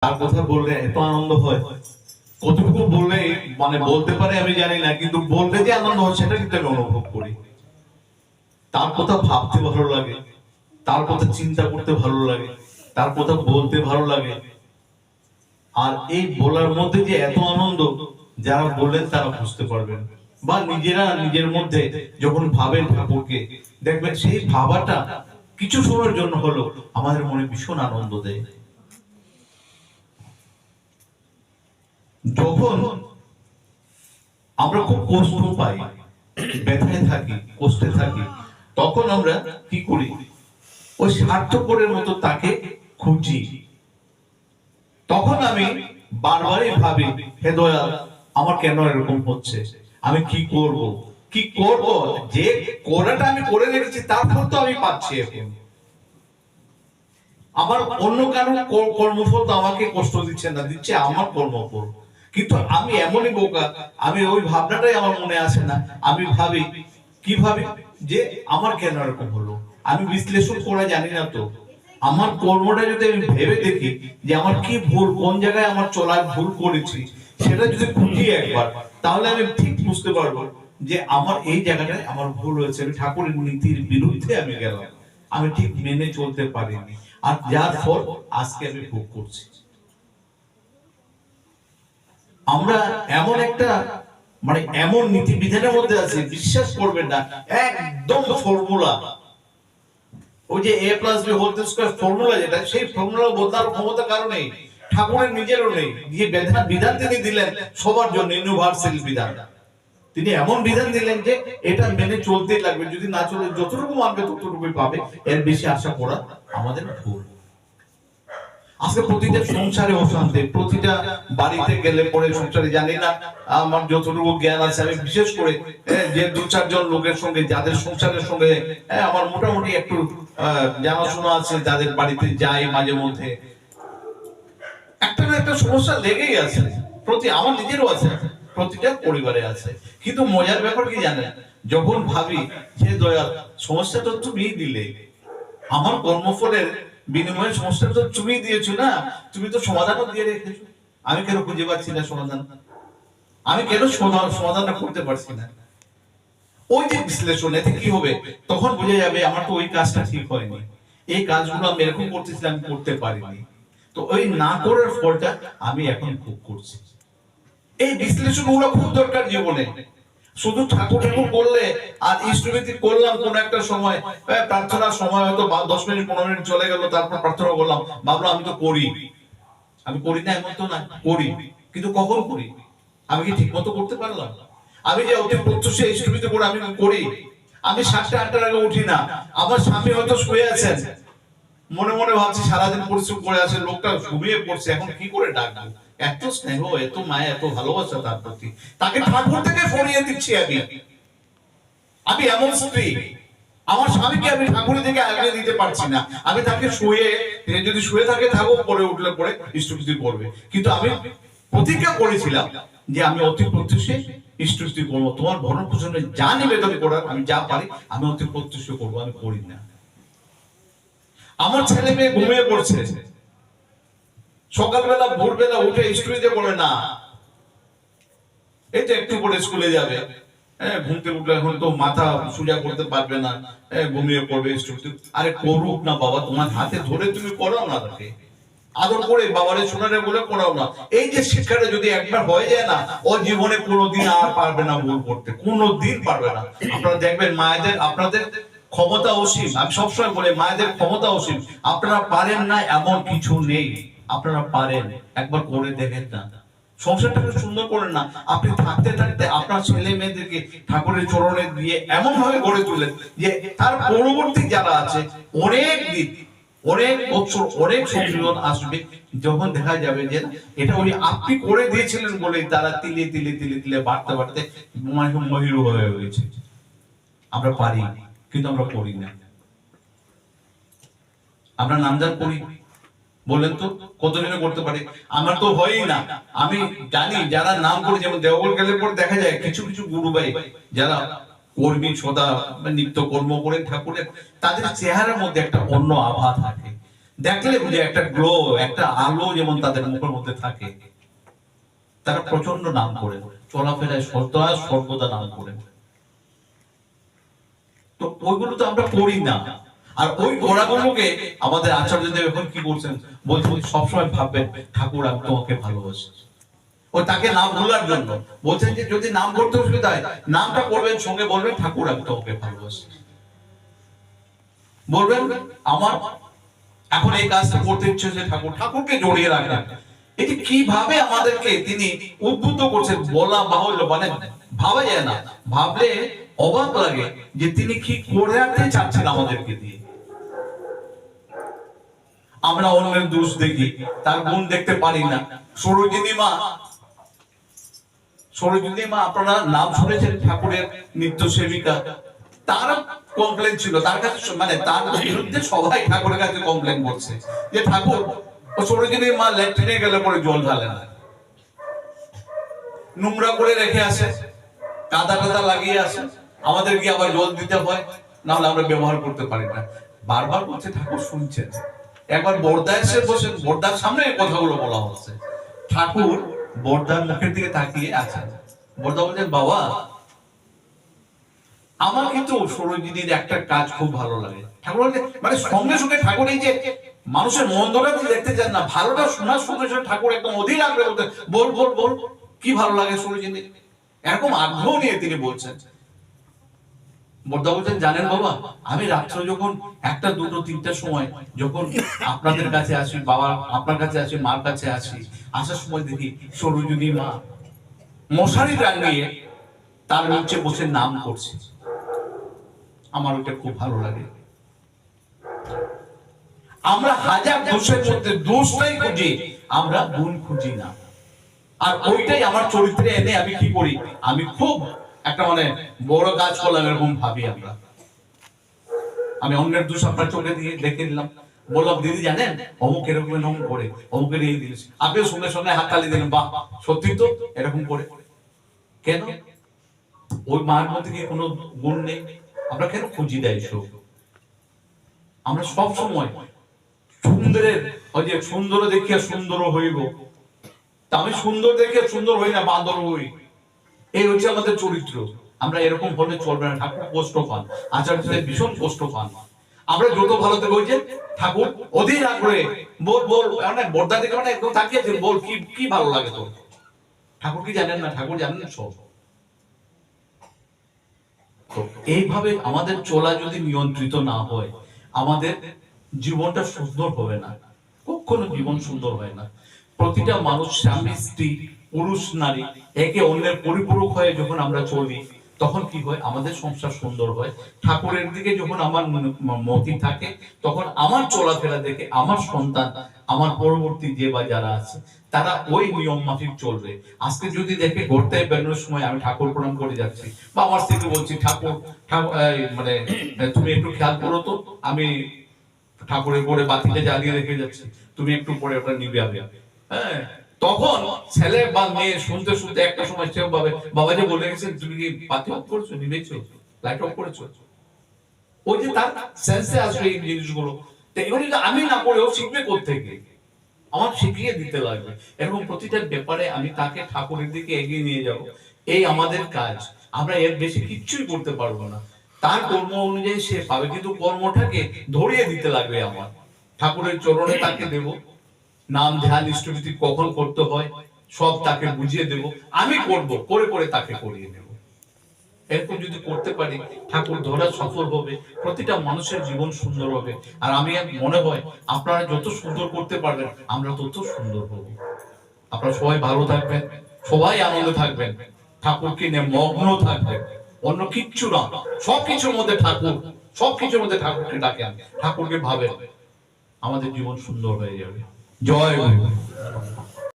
তার কথা বললে এত আনন্দ হয়, কতটুকু বললে মানে বলতে পারে আমি জানি না, কিন্তু বললে যে আনন্দ হয় সেটা কিন্তু আমি অনুভব করি। তার কথা ভাবতে ভালো লাগে, তার কথা চিন্তা করতে ভালো লাগে, তার কথা বলতে ভালো লাগে। আর এই বলার মধ্যে যে এত আনন্দ, যারা বললেন তারা বুঝতে পারবেন, বা নিজেরা নিজের মধ্যে যখন ভাবেন ঠাকুরকে, দেখবেন সেই ভাবাটা কিছু সময়ের জন্য হলো আমাদের মনে ভীষণ আনন্দ দেয়। যখন আমরা খুব কষ্ট পাই, ব্যথায় থাকি, কষ্টে থাকি, তখন আমরা কি করি? ওই স্বার্থপরের মতো তাকে খুঁজি। তখন আমি বারবারই ভাবি, হে দয়াল, আমার কেন এরকম হচ্ছে, আমি কি করব, কি করব? যে করাটা আমি করে রেখেছি তারপর তো আমি পাচ্ছি এখন। আমার অন্য কারণ কর্মফল তো আমাকে কষ্ট দিচ্ছে না, দিচ্ছে আমার কর্মফল। কিন্তু আমি এমনই বোকা, আমি ওই ভাবনাটাই আমার মনে আসে না। আমি ভাবি, কি ভাবি, যে আমার কেন এরকম হলো, আমি বিশ্লেষণ করা জানি না। তো আমার কর্মটা যদি আমি ভেবে দেখি যে আমার কি ভুল, কোন জায়গায় আমার চলার ভুল করেছি, সেটা যদি খুঁজি একবার, তাহলে আমি ঠিক বুঝতে পারবো যে আমার এই জায়গাটায় আমার ভুল হয়েছে। আমি ঠাকুরের নীতির বিরুদ্ধে আমি গেলাম, আমি ঠিক মেনে চলতে পারিনি, আর যার ফল আজকে আমি ভোগ করছি। আমরা এমন একটা মানে এমন নীতি বিধানের মধ্যে আছি, বিশ্বাস করবেন না, একদম ফর্মুলা। ওই যে a plus b whole square formula, যেটা সেই ফর্মুলা বদলার ক্ষমতা কারণে ঠাকুরের নিজেরও নেই। যে বিধান তিনি দিলেন সবার জন্য, ইউনিভার্সাল বিধান। তিনি এমন বিধান দিলেন যে এটা মেনে চলতেই লাগবে, যদি না চলে যতটুকু মানবে ততটুকুই পাবে, এর বেশি আশা করা আমাদের ভুল। আজকে প্রতিটা সংসারে অশান্তি, প্রতিটা বাড়িতে গেলে পরে সংসারে, জানি না আমার যতটুকু জ্ঞান আছে, আমি বিশেষ করে যে দু চারজন লোকের সঙ্গে, যাদের সংসারের সঙ্গে আমার মোটামুটি একটু জানাশোনা আছে, যাদের বাড়িতে যাই মাঝে মধ্যে, একটা না একটা সমস্যা লেগেই আছে। আমার নিজেরও আছে, প্রতিটা পরিবারে আছে। কিন্তু মজার ব্যাপার কি জানেন, যখন ভাবি যে দয়াল, সমস্যাটা তুমি দিলে, আমার কর্মফলের বিনিময়ে সমস্যাটা তো তুমি দিয়েছো না, তুমি তো সমাধানও দিয়ে রেখেছো, আমি কেন খুঁজে পাচ্ছি না সমাধান, আমি কেন সমাধানটা করতে পারছি না? ওই যে বিশ্লেষণ, এতে কি হবে, তখন বোঝা যাবে আমার তো ওই কাজটা ঠিক হয়নি, এই কাজগুলো আমি এরকম করতেছিলাম, আমি করতে পারিনি, তো ওই না করার ফলটা আমি এখন ভোগ করছি। এই বিশ্লেষণ গুলো খুব দরকার জীবনে। শুধু ঠাকুর ঠাকুর করলে আর ইষ্টভীতি করলাম কোন একটা সময়, প্রার্থনার সময় হয়তো 10 মিনিট 15 মিনিট চলে গেল, তারপর প্রার্থনা করলাম, ভাবলাম আমি তো করি, আমি করি না এমন তো না, করি, কিন্তু কখন করি, আমি কি ঠিক মতো করতে পারলাম? আমি যে অতি প্রত্যুষে ইষ্টভীতি করে আমি করি, আমি 7টা 8টার আগে উঠি না, আমার স্বামী হয়তো শুয়ে আছেন, মনে মনে ভাবছি সারাদিন পরিশ্রম করে আছে, লোকটা ঘুমিয়ে পড়ছে, এখন কি করে ডাকবো? এত স্নেহ, এত মায়া, এত ভালোবাসা তার প্রতি, তাকে ঠাকুর থেকে সরিয়ে দিচ্ছি আমি। আমি এমন স্ত্রী, আমার স্বামীকে আমি ঠাকুরের থেকে আগিয়ে দিতে পারছি না, আমি তাকে শুয়ে, যদি শুয়ে থাকে থাকো, পরে উঠলে পরে ইষ্টভীতি করবে, কিন্তু আমি প্রতিজ্ঞা করেছিলাম যে আমি অতি প্রত্যুষে ইষ্টভীতি করবো, তোমার ভরণ পোষণে যা নিবেদন করার আমি যা পারি আমি অতি প্রত্যুষে করবো, আমি করি না। আমার ছেলে মেয়ে ঘুমিয়ে পড়ছে, সকালবেলা ভোরবেলা উঠে ইষ্টভীতি করে না, এই তো একটু পরে স্কুলে যাবে, ঘুম থেকে উঠলে এখন তো মাথা সোজা করতে পারবে না, ঘুমিয়ে পড়বে ইষ্টভীতি। আরে করুক না বাবা, তোমার হাতে ধরে তুমি করাও না, তাকে আদর করে বাবারে শোনারে বলে করাও না। এই যে শিক্ষাটা যদি একবার হয়ে যায় না, ও জীবনে কোনোদিন আর পারবে না ভুল করতে, কোনোদিন পারবে না। আপনারা দেখবেন মায়েদের, আপনাদের ক্ষমতা অসীম, আমি সবসময় বলি মায়েদের ক্ষমতা অসীম, আপনারা পারেন না এমন কিছু নেই, আপনারা পারেন, একবার করে দেখেন না, সংসারটাকে সুন্দর করেন না। আপনি থাকতে থাকতে আপনার ছেলে মেয়েদেরকে ঠাকুরের চরণে দিয়ে এমন ভাবে গড়ে তুলেন যে তার পরবর্তী যারা আছে অনেক দিন, অনেক বছর, অনেক সংযোজন আসবে, যখন দেখা যাবে যে এটা ওই আপনি করে দিয়েছিলেন বলে তারা তিলে তিলে তিলে তিলে বাড়তে বাড়তে মহিরু হয়ে গেছে। আমরা পারি, কিন্তু আমরা করি না। আমরা নামজান করি, বলেন তো কতজনে করতে পারে? আমার তো হয়ই না। আমি জানি যারা নাম করে, যেমন দেওঘর গেলে পরে দেখা যায় কিছু কিছু গুরু ভাই যারা কর্মী সদা নিত্য কর্ম করেন ঠাকুরের, তাদের চেহারার মধ্যে একটা অন্য আভা থাকে, দেখলে বুঝে একটা গ্লো, একটা আলো যেমন তাদের মুখের মধ্যে থাকে। তারা প্রচন্ড নাম করে, চলাফেরায় সর্বদা নাম করে। তো ওইগুলো তো আমরা করি না। আর ওই গোড়াগুলোকে আমাদের আচার্যদেব এখন কি বলছেন, বলছেন সবসময় ভাববেন ঠাকুর আমি তোমাকে ভালোবাসি। ও তাকে নাম ভোলার জন্য বলছেন যে যদি নাম করতে অসুবিধা হয়, নামটা করবেন, সঙ্গে বলবেন ঠাকুর আমি তোমাকে ভালোবাসি। বলবেন আমার এখন এই কাজটা করতে ইচ্ছে হচ্ছে, ঠাকুর, ঠাকুরকে জড়িয়ে রাখবেন। এটি কিভাবে আমাদেরকে তিনি উদ্বুদ্ধ করছেন বলা বাহুল্য, মানে ভাবা যায় না, ভাবলে অবাক লাগে যে তিনি কি করে রাখতে চাচ্ছেন আমাদেরকে দিয়ে। আমরা অন্যের দোষ দেখি, তার গুণ দেখতে পারি না। সরোজিনী মা, সরোজিনী মা আপনারা নাম শুনেছেন, ঠাকুরের নিত্য সেবিকা। তার কমপ্লেন ছিল তার কাছে, মানে তার বিরুদ্ধে সবাই ঠাকুরের কাছে কমপ্লেন করছে যে ঠাকুর ও সরোজিনী মা ল্যাট্রিনে গেলে পরে জল ঢালে না, নোংরা করে রেখে আসে, কাদা টাদা লাগিয়ে আসে, আমাদের কি আবার জল দিতে হয়, না হলে আমরা ব্যবহার করতে পারি না। বারবার বলছে, ঠাকুর শুনছেন। একবার বর্দা এসে বসেন, বর্দার সামনে কথাগুলো বলা হচ্ছে। ঠাকুর বর্দার মুখের দিকে তাকিয়ে আছেন। বর্দা বলছেন, বাবা আমার কিন্তু সরোজিনীর একটা কাজ খুব ভালো লাগে। ঠাকুর বলছে, মানে সঙ্গে সঙ্গে ঠাকুর এই যে মানুষের মন্দটা দেখতে চান না, ভালোটা শোনার সঙ্গে সঙ্গে ঠাকুর একদম অধীর আগ্রহ বলতে, বল বল বল কি ভালো লাগে সরোজিনী, এরকম আগ্রহ নিয়ে তিনি বলছেন। বর্দা বলছেন, জানেন বাবা আমি রাত্রে যখন একটা দুটো তিনটার সময় যখন আপনাদের কাছে আসি, বাবা আপনার কাছে আসি, মার কাছে আসি, আসার সময় দেখি সরোজিনী মা মশারি টাঙিয়ে তার নিচে বসে নাম করছে। আমার ওটা খুব ভালো লাগে। আমরা হাজার দোষের মধ্যে দোষটাই খুঁজি, আমরা গুণ খুঁজি না। আর ওইটাই আমার চরিত্রে এনে আমি কি করি, আমি খুব একটা মানে বড় কাজ করলাম এরকম ভাবি আমরা। আমি অন্যের দোষ আপনার চোখে দিয়ে দেখে নিলাম, বললাম দিদি জানেন অমুক এরকম এরকম করে, অমুকের এই জিনিস, আপনিও সঙ্গে সঙ্গে হাততালি দিলেন, বাহ সত্যি তো এরকম করে। কেন? ওই মায়ের মধ্যে কি কোনো গুণ নেই? আমরা কেন খুঁজি দেয় সব? আমরা সব সময় সুন্দরের, ওই যে সুন্দর দেখিয়া সুন্দর হইব, তা আমি সুন্দর দেখে সুন্দর হই না, বান্দর হই। এই হচ্ছে আমাদের চরিত্র। আমরা এরকম হলে চলবে না। ঠাকুর কষ্ট পান, আচার্যদের ভীষণ কষ্ট পান। আমরা যত ভালো থেকে হয়েছে, ঠাকুর অধীর আগ্রহে বল বল, মানে বর্দা থেকে মানে একদম তাকিয়েছেন, বল কি কি ভালো লাগে তোর। ঠাকুর কি জানেন না? ঠাকুর জানেন সব। এইভাবে আমাদের চলা যদি নিয়ন্ত্রিত না হয়, আমাদের জীবনটা সুন্দর হবে না, কখনো জীবন সুন্দর হয় না। প্রতিটা মানুষ, স্বামী স্ত্রী, পুরুষ নারী একে অন্যের পরিপূরক হয়ে যখন আমরা চলি, তখন কি হয়, আমাদের সংসার সুন্দর হয়। ঠাকুরের দিকে যখন আমার মতি থাকে, তখন আমার চলাফেরা দেখে আমার সন্তান, আমার পরবর্তী যে বা যারা আছে, তারা ওই নিয়ম মাফিক চলবে। আজকে যদি দেখে ঘুরতে বেরোনোর সময় আমি ঠাকুর প্রণাম করে যাচ্ছি, বা আমার স্ত্রীকে বলছি ঠাকুর মানে তুমি একটু খেয়াল করো তো, আমি ঠাকুরের পরে বাতিটা জ্বালিয়ে রেখে যাচ্ছি, তুমি একটু পরে ওটা নিবে আবে। হ্যাঁ, তখন ছেলে বা মেয়ে শুনতে শুনতে একটা সময় সেও ভাবে, বাবা যে বলে গেছেন তুমি কি বাতি অফ করেছো, নিবেছো, লাইট অফ করেছো। ওই যে তার সেন্সে আসবে এই জিনিসগুলো। তো এগুলো যদি আমি না করে, ও শিখবে কোত্থেকে? আমার শিখিয়ে দিতে লাগবে। এরকম প্রতিটা ব্যাপারে আমি তাকে ঠাকুরের দিকে এগিয়ে নিয়ে যাব, এই আমাদের কাজ। আমরা এর বেশি কিচ্ছুই করতে পারবো না। তার কর্ম অনুযায়ী সে পাবে, কিন্তু কর্মটাকে ধরিয়ে দিতে লাগবে আমার। ঠাকুরের চরণে তাকে দেব, নাম ধ্যান ইষ্টভীতি কখন করতে হয় সব তাকে বুঝিয়ে দেব, আমি করব, করে করে তাকে করিয়ে দেব। এরকম যদি করতে পারি, ঠাকুর ধরা সফল হবে, প্রতিটা মানুষের জীবন সুন্দর হবে। আর আমি মনে হয় আপনারা যত সুন্দর করতে পারবেন, আমরা তত সুন্দর হব। আপনারা সবাই ভালো থাকবেন, সবাই আনন্দে থাকবেন, ঠাকুরকে নিয়ে মগ্ন থাকবেন, অন্য কিচ্ছু না। সবকিছুর মধ্যে ঠাকুর, সবকিছুর মধ্যে ঠাকুরকে ডাকেন, ঠাকুরকে ভাবেন, আমাদের জীবন সুন্দর হয়ে যাবে। জয় গুরু।